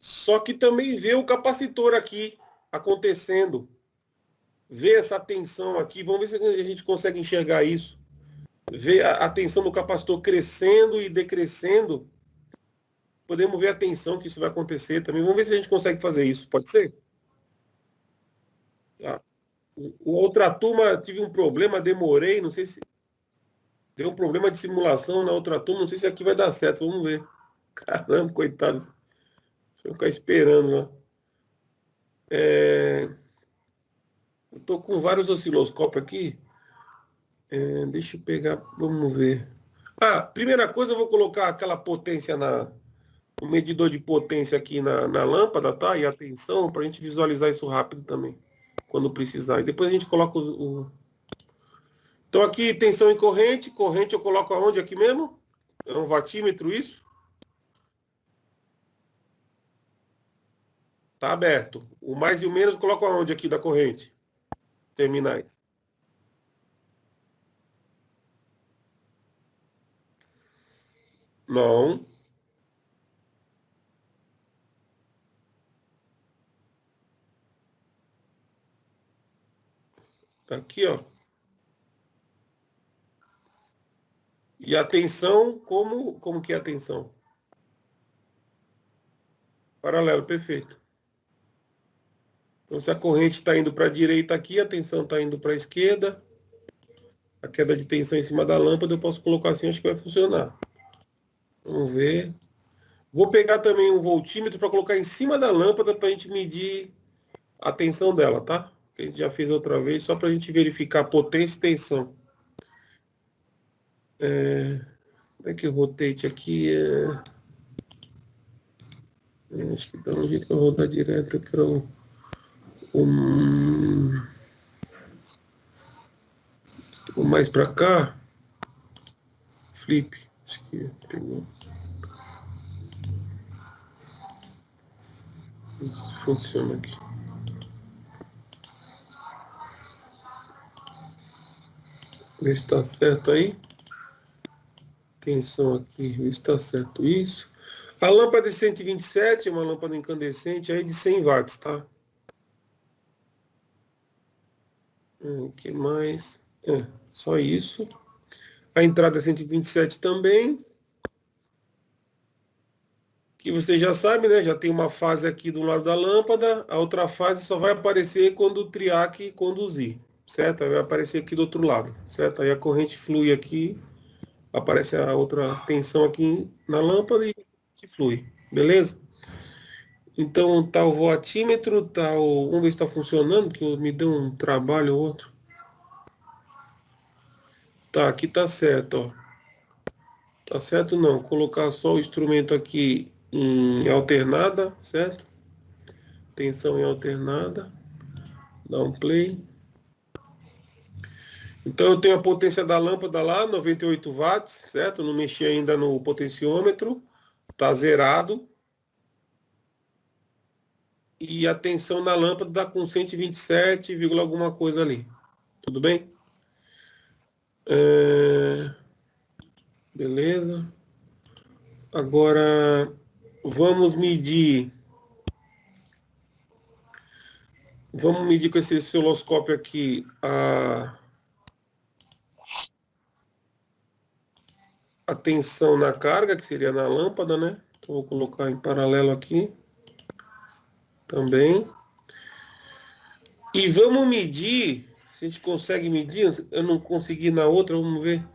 só que também ver o capacitor aqui acontecendo. Ver essa tensão aqui, vamos ver se a gente consegue enxergar isso. Ver a tensão do capacitor crescendo e decrescendo. Podemos ver a tensão que isso vai acontecer também. Vamos ver se a gente consegue fazer isso. Pode ser? Tá. Outra turma, tive um problema, demorei, não sei se... Deu um problema de simulação na outra turma, não sei se aqui vai dar certo, vamos ver. Caramba, coitado. Deixa eu ficar esperando lá. Eu tô com vários osciloscópios aqui. Deixa eu pegar, vamos ver. Primeira coisa, eu vou colocar aquela potência o medidor de potência aqui na lâmpada, tá? E a tensão, para a gente visualizar isso rápido também, quando precisar. E depois a gente coloca Então aqui, tensão em corrente. Corrente eu coloco aonde aqui mesmo? É um watímetro isso? Tá aberto. O mais e o menos eu coloco aonde aqui da corrente? Terminais. Não. Aqui, ó. E a tensão, como que é a tensão? Paralelo, perfeito. Então, se a corrente está indo para a direita aqui, a tensão está indo para a esquerda. A queda de tensão em cima da lâmpada, eu posso colocar assim, acho que vai funcionar. Vamos ver. Vou pegar também um voltímetro para colocar em cima da lâmpada para a gente medir a tensão dela, tá? Que a gente já fez outra vez, só para a gente verificar potência e tensão. Como é que o rotate aqui acho que dá um jeito para rodar direto. Eu quero Vou mais para cá. Flip. Acho que pegou. Isso funciona aqui. Vê se está certo aí. Tensão aqui, vê se está certo isso. A lâmpada de 127 é uma lâmpada incandescente aí de 100 watts, tá? O que mais? Só isso. A entrada é 127 também. Que você já sabe, né? Já tem uma fase aqui do lado da lâmpada. A outra fase só vai aparecer quando o triac conduzir, certo? Aí vai aparecer aqui do outro lado, certo? Aí a corrente flui aqui. Aparece a outra tensão aqui na lâmpada e flui, beleza? Então tá o voltímetro, tá o... Vamos ver se está funcionando, que me deu um trabalho ou outro. Tá, aqui tá certo, ó. Tá certo não, colocar só o instrumento aqui em alternada, certo? Tensão em alternada. Dá um play. Então eu tenho a potência da lâmpada lá, 98 watts, certo? Não mexi ainda no potenciômetro. Tá zerado. E a tensão na lâmpada dá com 127, alguma coisa ali. Tudo bem? Beleza. Agora vamos medir. Vamos medir com esse osciloscópio aqui a tensão na carga, que seria na lâmpada, né? Então vou colocar em paralelo aqui também. E vamos medir, se a gente consegue medir, eu não consegui na outra, vamos ver.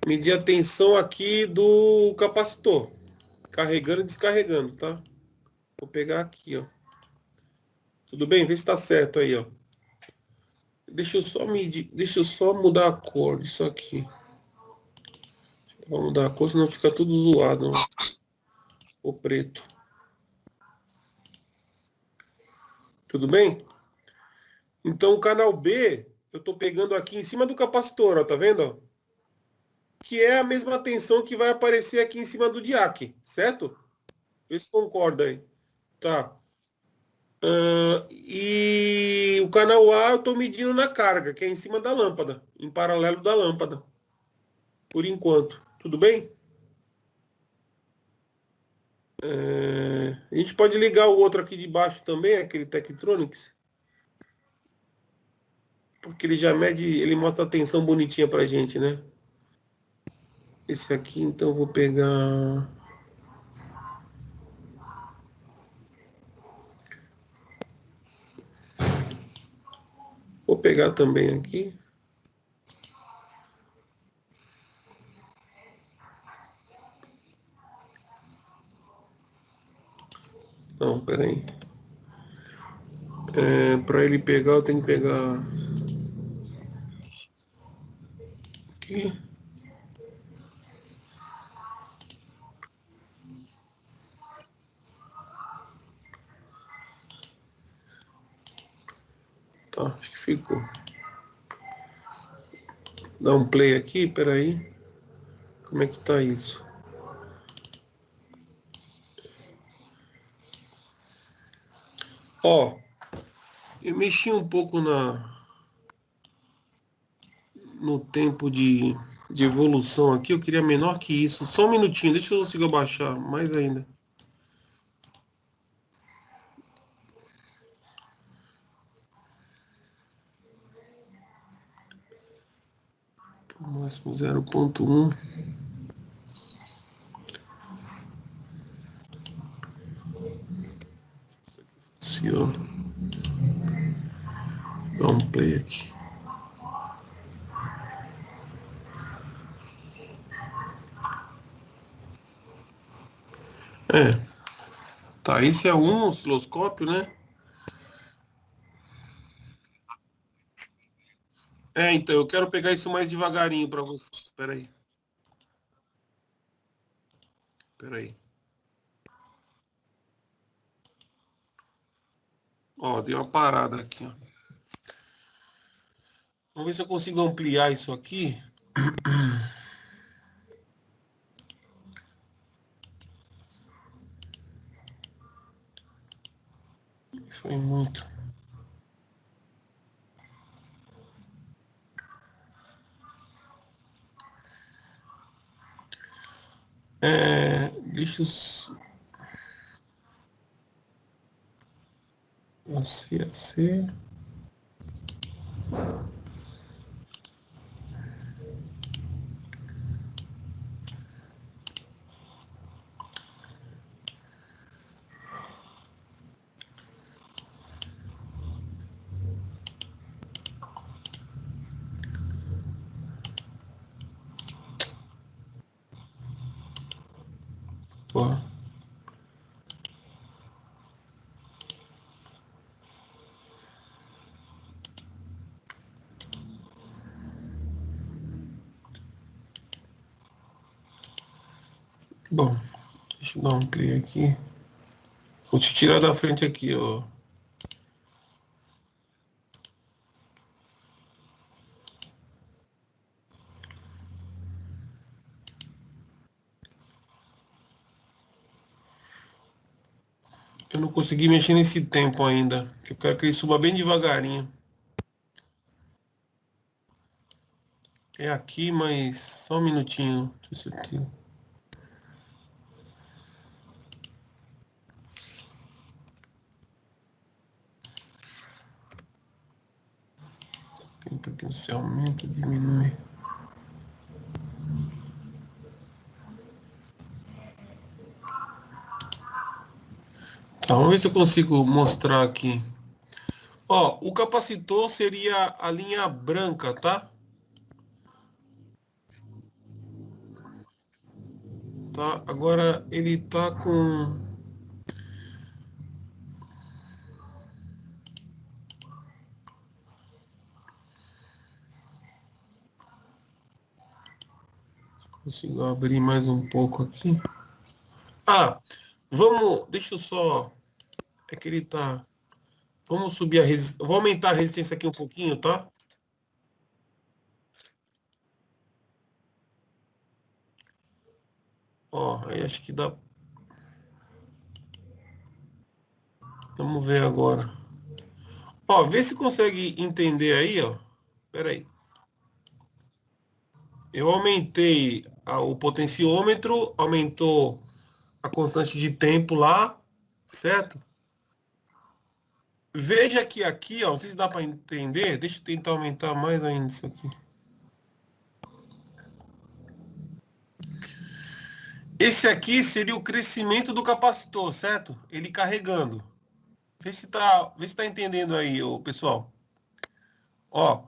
Medir a tensão aqui do capacitor. Carregando e descarregando, tá? Vou pegar aqui, ó. Tudo bem? Vê se tá certo aí, ó. Deixa eu só medir, deixa eu só mudar a cor disso aqui. Vou mudar a cor, senão fica tudo zoado, ó. O preto. Tudo bem? Então o canal B, eu tô pegando aqui em cima do capacitor, ó, tá vendo? Ó? Que é a mesma tensão que vai aparecer aqui em cima do diac, certo? Vê se concorda aí. Tá. E o canal A eu estou medindo na carga, que é em cima da lâmpada, em paralelo da lâmpada. Por enquanto. Tudo bem? A gente pode ligar o outro aqui de baixo também, aquele Tektronix. Porque ele já mede, ele mostra a tensão bonitinha pra gente, né? Esse aqui, então, eu vou pegar... Vou pegar também aqui. Não, peraí. Para ele pegar, eu tenho que pegar... Aqui. Tá, acho que ficou. Dá um play aqui, peraí. Como é que tá isso? Ó, eu mexi um pouco no tempo de evolução aqui. Eu queria menor que isso. Só um minutinho, deixa eu conseguir abaixar mais ainda. Máximo 0.1. Funciona. Dá um play aqui. Tá, esse é um osciloscópio, né? Então, eu quero pegar isso mais devagarinho para vocês. Espera aí. Espera aí. Ó, deu uma parada aqui, ó. Vamos ver se eu consigo ampliar isso aqui. Foi muito. Deixa eu... AC. Pô. Bom, deixa eu dar um play aqui. Vou te tirar da frente aqui, ó. Eu não consegui mexer nesse tempo ainda. Eu quero que ele suba bem devagarinho. É aqui, mas só um minutinho. Isso aqui. Esse tempo aqui você aumenta, diminui. Tá, vamos ver se eu consigo mostrar aqui. Ó, o capacitor seria a linha branca, tá? Tá, agora ele tá com... Consigo abrir mais um pouco aqui. Ah, vamos... Deixa eu só... É que ele tá... Vamos subir a resistência. Vou aumentar a resistência aqui um pouquinho, tá? Ó, aí acho que dá. Vamos ver agora. Ó, vê se consegue entender aí, ó. Espera aí. Eu aumentei o potenciômetro, aumentou a constante de tempo lá, certo? Veja que aqui, ó, não sei se dá para entender. Deixa eu tentar aumentar mais ainda isso aqui. Esse aqui seria o crescimento do capacitor, certo? Ele carregando. Vê se tá entendendo aí, ô, pessoal. Ó,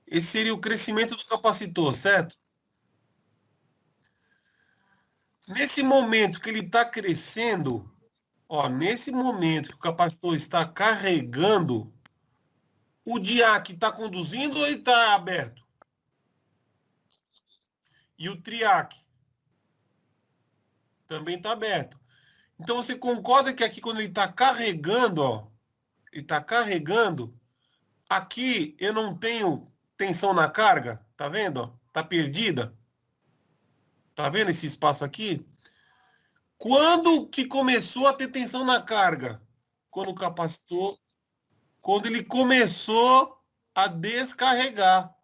esse seria o crescimento do capacitor, certo? Nesse momento que ele está crescendo, ó, nesse momento que o capacitor está carregando, o diac está conduzindo ou ele está aberto? E o triac também está aberto. Então você concorda que aqui quando ele está carregando, ó, ele está carregando, aqui eu não tenho tensão na carga, tá vendo? Ó? Tá perdida. Tá vendo esse espaço aqui? Quando que começou a ter tensão na carga? Quando o capacitor, quando ele começou a descarregar.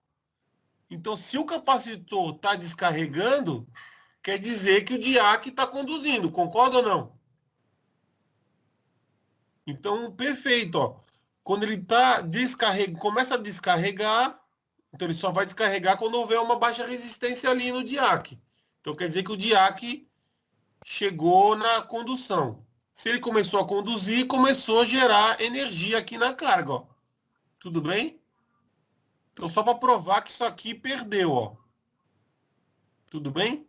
Então, se o capacitor está descarregando, quer dizer que o diac está conduzindo, concorda ou não? Então, perfeito, ó. Quando ele está descarregando, começa a descarregar, então ele só vai descarregar quando houver uma baixa resistência ali no diac. Então, quer dizer que o diac chegou na condução. Se ele começou a conduzir, começou a gerar energia aqui na carga, ó. Tudo bem? Então, só para provar que isso aqui perdeu, ó. Tudo bem?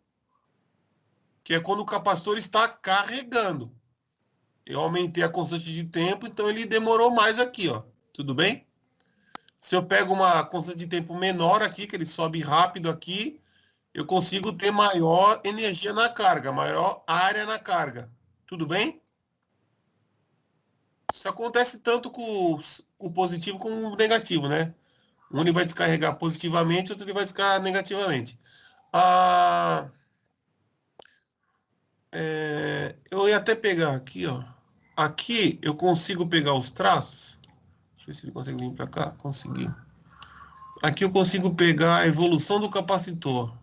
Que é quando o capacitor está carregando. Eu aumentei a constante de tempo, então ele demorou mais aqui, ó. Tudo bem? Se eu pego uma constante de tempo menor aqui, que ele sobe rápido aqui, eu consigo ter maior energia na carga, maior área na carga. Tudo bem? Isso acontece tanto com o positivo como o negativo, né? Um ele vai descarregar positivamente, outro ele vai descarregar negativamente. Eu ia até pegar aqui, ó. Aqui eu consigo pegar os traços. Deixa eu ver se ele consegue vir para cá. Conseguiu. Aqui eu consigo pegar a evolução do capacitor.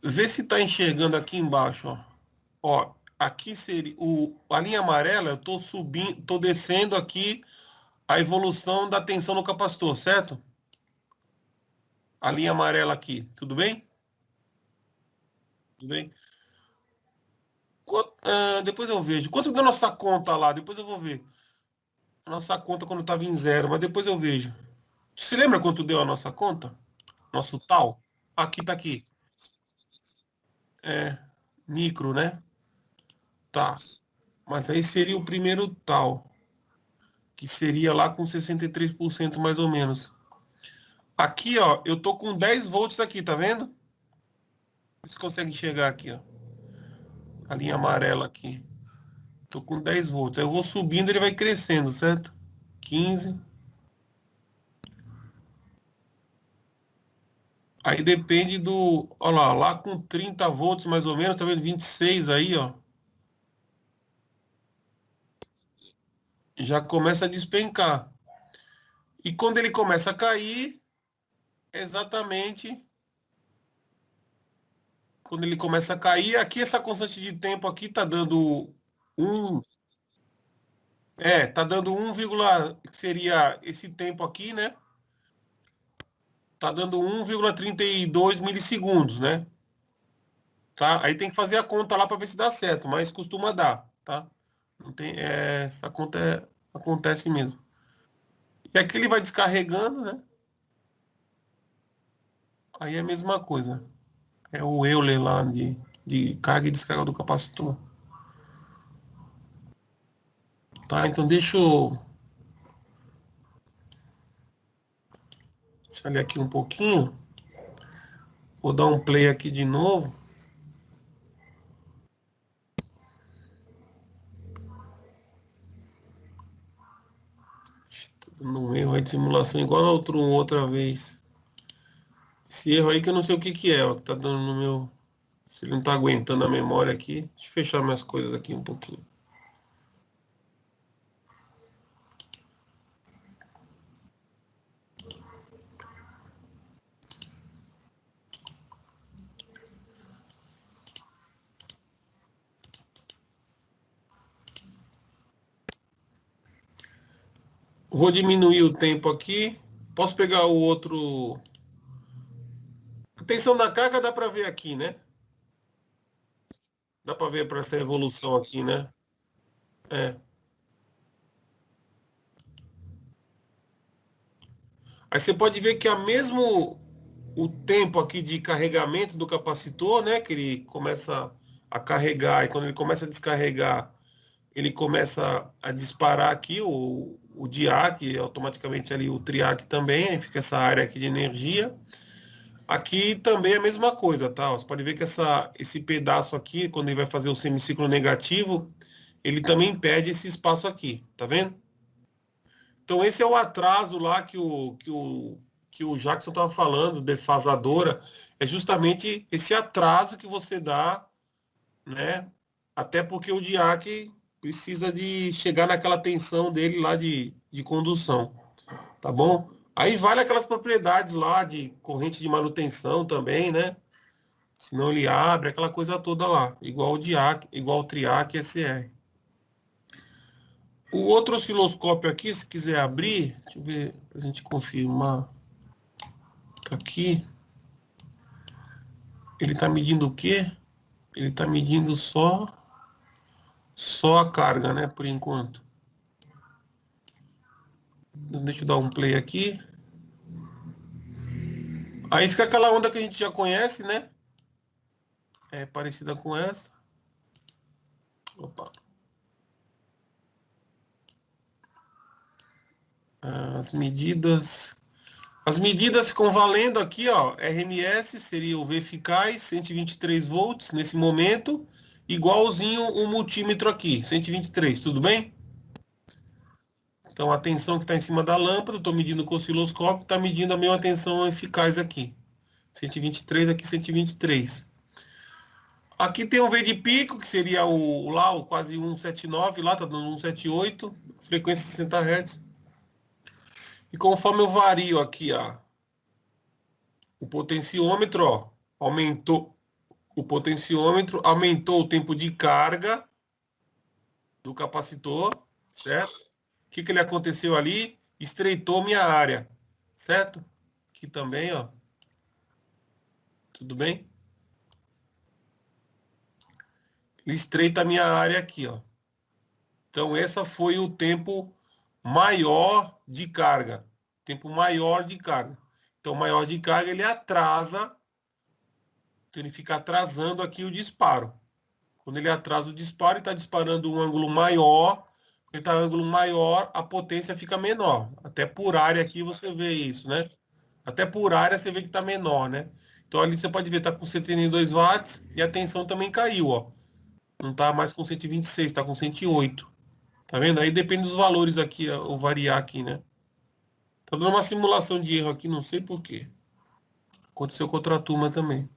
Vê se está enxergando aqui embaixo, ó. Ó, aqui seria a linha amarela, eu estou subindo, estou descendo aqui a evolução da tensão no capacitor, certo? A linha amarela aqui, tudo bem? Tudo bem? Depois eu vejo. Quanto deu nossa conta lá? Depois eu vou ver. A nossa conta quando estava em zero, mas depois eu vejo. Você lembra quanto deu a nossa conta? Nosso tal? Aqui tá aqui. Micro, né? Tá. Mas aí seria o primeiro tal, que seria lá com 63% mais ou menos. Aqui, ó, eu tô com 10 volts aqui, tá vendo? Você consegue enxergar aqui, ó. A linha amarela aqui. Tô com 10 volts. Aí eu vou subindo, ele vai crescendo, certo? 15. Aí depende do... Olha lá com 30 volts mais ou menos, tá vendo? 26 aí, ó. Já começa a despencar. E quando ele começa a cair, exatamente... Quando ele começa a cair, aqui essa constante de tempo aqui tá dando 1... tá dando 1, que seria esse tempo aqui, né? Tá dando 1,32 milissegundos, né? Tá? Aí tem que fazer a conta lá para ver se dá certo, mas costuma dar, tá? Não tem, essa conta acontece mesmo. E aqui ele vai descarregando, né? Aí é a mesma coisa. É o Euler lá de carga e descarga do capacitor. Tá? Então deixa eu ler aqui um pouquinho. Vou dar um play aqui de novo. Tô dando um erro aí de simulação igual a outra vez. Esse erro aí que eu não sei o que é, ó, que tá dando no meu... Se ele não tá aguentando a memória aqui. Deixa eu fechar minhas coisas aqui um pouquinho. Vou diminuir o tempo aqui. Posso pegar o outro... A tensão da carga dá para ver aqui, né? Dá para ver para essa evolução aqui, né? Aí você pode ver que mesmo o tempo aqui de carregamento do capacitor, né? Que ele começa a carregar e quando ele começa a descarregar, ele começa a disparar aqui o diac, automaticamente ali o triac também, aí fica essa área aqui de energia. Aqui também é a mesma coisa, tá? Você pode ver que esse pedaço aqui, quando ele vai fazer o semiciclo negativo, ele também perde esse espaço aqui, tá vendo? Então esse é o atraso lá que o Jackson estava falando, defasadora, é justamente esse atraso que você dá, né? Até porque o diac precisa de chegar naquela tensão dele lá de condução, tá bom? Aí vale aquelas propriedades lá de corrente de manutenção também, né? Senão ele abre, aquela coisa toda lá, igual o diac, igual o triac e SR. O outro osciloscópio aqui, se quiser abrir, deixa eu ver, para a gente confirmar. Tá aqui. Ele está medindo o quê? Ele está medindo só a carga, né, por enquanto. Deixa eu dar um play aqui. Aí fica aquela onda que a gente já conhece, né? É parecida com essa. Opa. As medidas ficam valendo aqui, ó. RMS seria o V eficaz, 123 volts nesse momento, igualzinho o multímetro aqui, 123, tudo bem? Então, a tensão que está em cima da lâmpada, estou medindo com o osciloscópio, está medindo a mesma tensão eficaz aqui. 123, aqui 123. Aqui tem um V de pico, que seria o quase 179, lá está dando 178, frequência 60 Hz. E conforme eu vario aqui, ó, o potenciômetro, ó, aumentou o potenciômetro, aumentou o tempo de carga do capacitor, certo? O que ele aconteceu ali? Estreitou minha área, certo? Aqui também, ó. Tudo bem? Ele estreita a minha área aqui, ó. Então, esse foi o tempo maior de carga. Tempo maior de carga. Então, maior de carga, ele atrasa. Então, ele fica atrasando aqui o disparo. Quando ele atrasa o disparo, ele está disparando um ângulo maior. Quando ele está em ângulo maior, a potência fica menor. Até por área aqui você vê isso, né? Até por área você vê que está menor, né? Então, ali você pode ver, está com 72 watts e a tensão também caiu, ó. Não está mais com 126, está com 108. Tá vendo? Aí depende dos valores aqui, ou variar aqui, né? Tá dando uma simulação de erro aqui, não sei por quê. Aconteceu com outra turma também.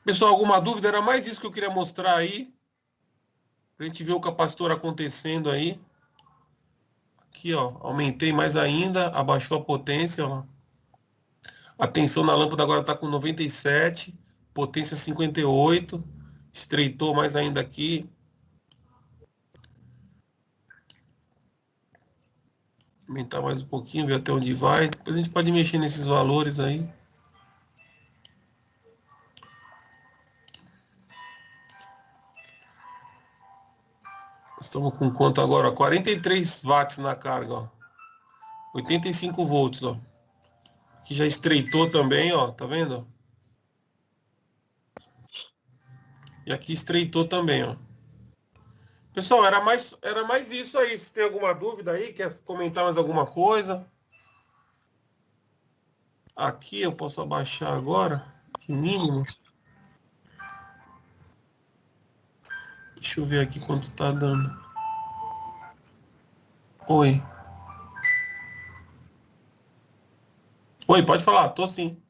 Pessoal, alguma dúvida? Era mais isso que eu queria mostrar aí. Pra gente ver o capacitor acontecendo aí. Aqui, ó. Aumentei mais ainda. Abaixou a potência, ó. A tensão na lâmpada agora tá com 97. Potência 58. Estreitou mais ainda aqui. Aumentar mais um pouquinho, ver até onde vai. Depois a gente pode mexer nesses valores aí. Estamos com quanto agora? 43 watts na carga, ó. 85 volts, ó. Aqui já estreitou também, ó. Tá vendo? E aqui estreitou também, ó. Pessoal, era mais isso aí. Se tem alguma dúvida aí, quer comentar mais alguma coisa? Aqui eu posso abaixar agora, de mínimo. Deixa eu ver aqui quanto tá dando. Oi. Oi, pode falar, tô sim.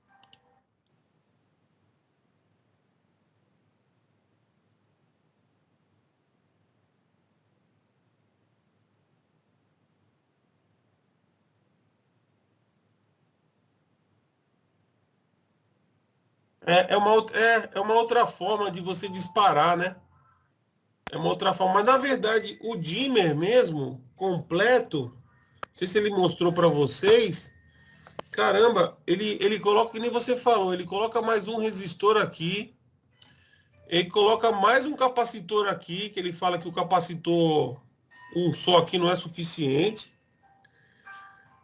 É uma outra forma de você disparar, né? É uma outra forma. Mas, na verdade, o dimmer mesmo, completo, não sei se ele mostrou para vocês. Caramba, ele coloca, que nem você falou, ele coloca mais um resistor aqui. Ele coloca mais um capacitor aqui, que ele fala que o capacitor um só aqui não é suficiente.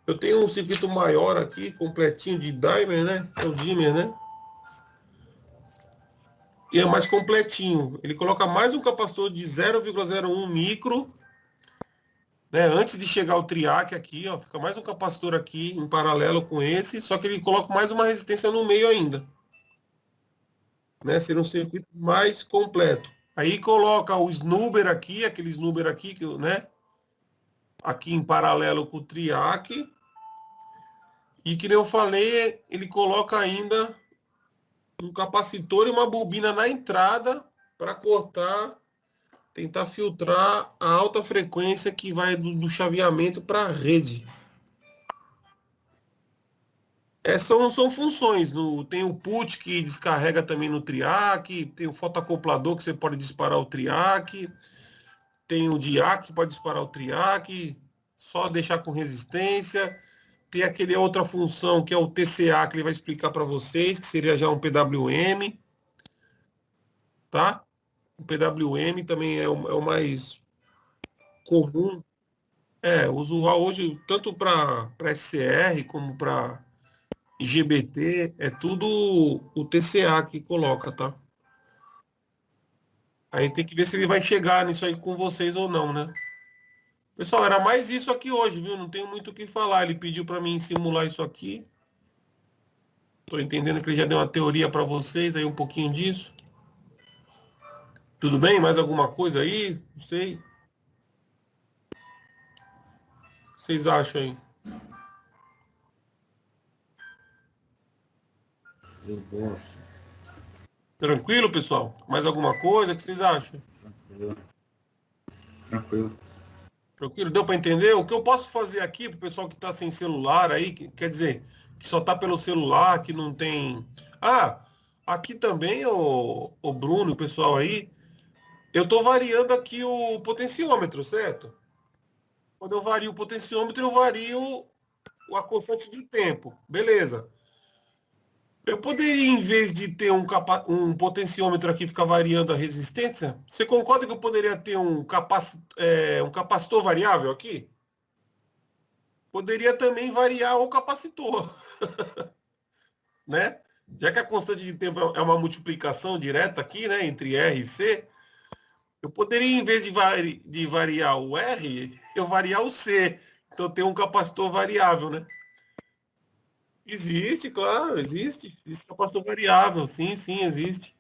Eu tenho um circuito maior aqui, completinho de dimmer, né? É o dimmer, né? E é mais completinho. Ele coloca mais um capacitor de 0,01 micro, né? Antes de chegar o triac aqui, ó, fica mais um capacitor aqui em paralelo com esse, só que ele coloca mais uma resistência no meio ainda, né? Seria um circuito mais completo. Aí coloca o snubber aqui, aquele snubber aqui, que, né? Aqui em paralelo com o triac. E que nem eu falei, ele coloca ainda um capacitor e uma bobina na entrada para cortar, tentar filtrar a alta frequência que vai do chaveamento para a rede. São funções. Tem o put que descarrega também no triac, tem o fotoacoplador que você pode disparar o triac, tem o diac que pode disparar o triac, só deixar com resistência. Tem aquele outra função que é o TCA, que ele vai explicar para vocês, que seria já um PWM, tá? O PWM também é o mais comum. Usual hoje, tanto para SCR como para IGBT, é tudo o TCA que coloca, tá? Aí tem que ver se ele vai chegar nisso aí com vocês ou não, né? Pessoal, era mais isso aqui hoje, viu? Não tenho muito o que falar. Ele pediu para mim simular isso aqui. Estou entendendo que ele já deu uma teoria para vocês aí, um pouquinho disso. Tudo bem? Mais alguma coisa aí? Não sei. vocês acham aí? Eu gosto. Tranquilo, pessoal? Mais alguma coisa? O que vocês acham? Tranquilo. Tranquilo. Tranquilo? Deu para entender? O que eu posso fazer aqui para o pessoal que está sem celular aí, quer dizer, que só está pelo celular, que não tem. Ah, aqui também, o Bruno, o pessoal aí, eu estou variando aqui o potenciômetro, certo? Quando eu vario o potenciômetro, eu vario a constante de tempo. Beleza. Eu poderia, em vez de ter um potenciômetro aqui ficar variando a resistência, você concorda que eu poderia ter um capacitor variável aqui? Poderia também variar o capacitor, né? Já que a constante de tempo é uma multiplicação direta aqui, né, entre R e C, eu poderia, em vez de variar o R, eu variar o C. Então, ter um capacitor variável, né? Existe, claro, existe. Existe capacitor variável, sim, sim, existe.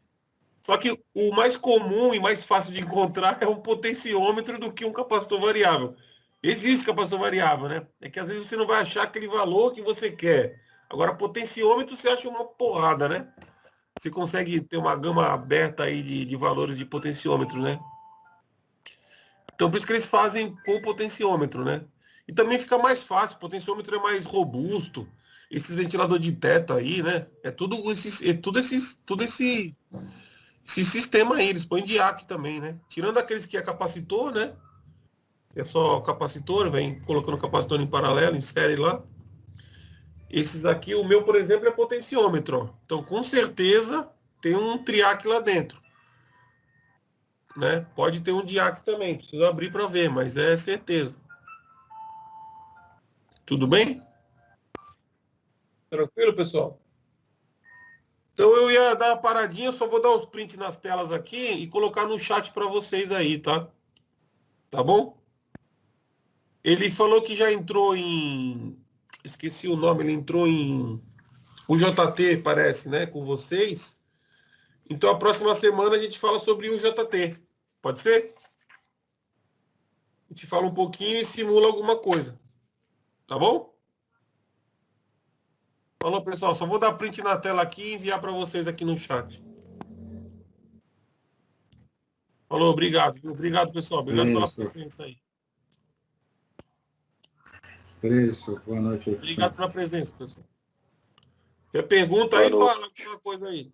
Só que o mais comum e mais fácil de encontrar é um potenciômetro do que um capacitor variável. Existe capacitor variável, né? É que às vezes você não vai achar aquele valor que você quer. Agora, potenciômetro você acha uma porrada, né? Você consegue ter uma gama aberta aí de valores de potenciômetro, né? Então, por isso que eles fazem com o potenciômetro, né? E também fica mais fácil, o potenciômetro é mais robusto. Esses ventilador de teto aí, né? Esse sistema aí, eles põem de AC também, né? Tirando aqueles que é capacitor, né? Que é só capacitor, vem colocando capacitor em paralelo, em série lá. Esses aqui, o meu, por exemplo, é potenciômetro, ó. Então, com certeza, tem um triac lá dentro, né? Pode ter um diac também, preciso abrir para ver, mas é certeza. Tudo bem? Tranquilo, pessoal? Então eu ia dar uma paradinha, só vou dar os prints nas telas aqui e colocar no chat para vocês aí, tá? Tá bom? Ele falou que já entrou em... Esqueci o nome, ele entrou em... O JT, parece, né? Com vocês. Então a próxima semana a gente fala sobre o JT. Pode ser? A gente fala um pouquinho e simula alguma coisa. Tá bom? Falou, pessoal. Só vou dar print na tela aqui e enviar para vocês aqui no chat. Falou, obrigado. Obrigado, pessoal. Obrigado pela presença aí. Isso, boa noite. Obrigado pela presença, pessoal. Você pergunta aí, fala alguma coisa aí.